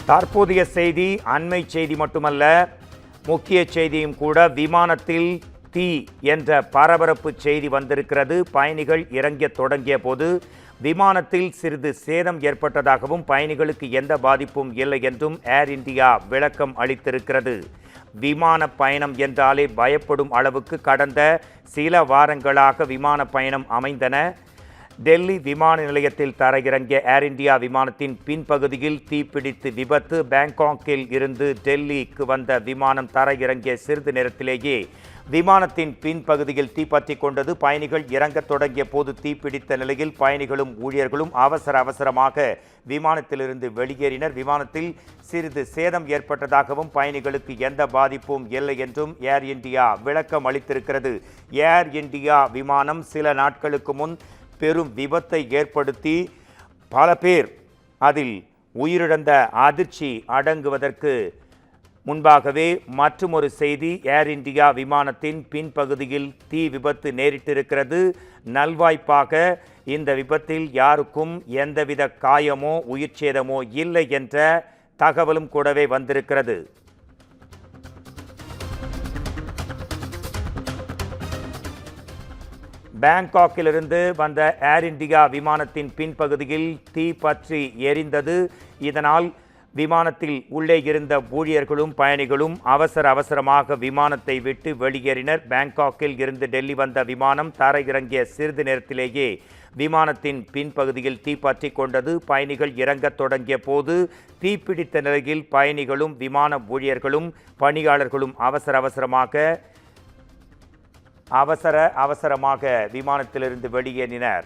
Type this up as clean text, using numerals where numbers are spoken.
தற்போதைய செய்தி அண்மை செய்தி மட்டுமல்ல, முக்கிய செய்தியும் கூட. விமானத்தில் தீ என்ற பரபரப்பு செய்தி வந்திருக்கிறது. பயணிகள் இறங்க தொடங்கிய போது விமானத்தில் சிறிது சேதம் ஏற்பட்டதாகவும் பயணிகளுக்கு எந்த பாதிப்பும் இல்லை என்றும் ஏர் இந்தியா விளக்கம் அளித்திருக்கிறது. விமான பயணம் என்றாலே பயப்படும் அளவுக்கு கடந்த சில வாரங்களாக விமான பயணம் அமைந்தன. டெல்லி விமான நிலையத்தில் தரையிறங்கிய ஏர் இந்தியா விமானத்தின் பின்பகுதியில் தீப்பிடித்து விபத்து. பேங்காக்கில் இருந்து டெல்லிக்கு வந்த விமானம் தரையிறங்கிய சிறிது நேரத்திலேயே விமானத்தின் பின்பகுதியில் தீப்பற்றி கொண்டது. பயணிகள் இறங்க தொடங்கிய போது தீப்பிடித்த நிலையில் பயணிகளும் ஊழியர்களும் அவசரமாக விமானத்திலிருந்து வெளியேறினர். விமானத்தில் சிறிது சேதம் ஏற்பட்டதாகவும் பயணிகளுக்கு எந்த பாதிப்பும் இல்லை என்றும் ஏர் இந்தியா விளக்கம் அளித்திருக்கிறது. ஏர் இந்தியா விமானம் சில நாட்களுக்கு முன் பெரும் விபத்தை ஏற்படுத்தி பல பேர் அதில் உயிரிழந்த அதிர்ச்சி அடங்குவதற்கு முன்பாகவே மற்றொரு செய்தி. ஏர் இந்தியா விமானத்தின் பின்பகுதியில் தீ விபத்து நேரிட்டிருக்கிறது. நல்வாய்ப்பாக இந்த விபத்தில் யாருக்கும் எந்தவித காயமோ உயிர் சேதமோ இல்லை என்ற தகவலும் கூடவே வந்திருக்கிறது. பேங்காக்கிலிருந்து வந்த ஏர் இந்தியா விமானத்தின் பின்பகுதியில் தீ பற்றி எரிந்தது. இதனால் விமானத்தில் உள்ளே இருந்த ஊழியர்களும் பயணிகளும் அவசரமாக விமானத்தை விட்டு வெளியேறினர். பேங்காக்கில் இருந்து டெல்லி வந்த விமானம் தரையிறங்கிய சிறிது நேரத்திலேயே விமானத்தின் பின்பகுதியில் தீ பற்றி கொண்டது. பயணிகள் இறங்கத் தொடங்கிய போது தீப்பிடித்த நிலையில் பயணிகளும் விமான ஊழியர்களும் பணியாளர்களும் அவசரமாக விமானத்திலிருந்து வெளியேறினர்.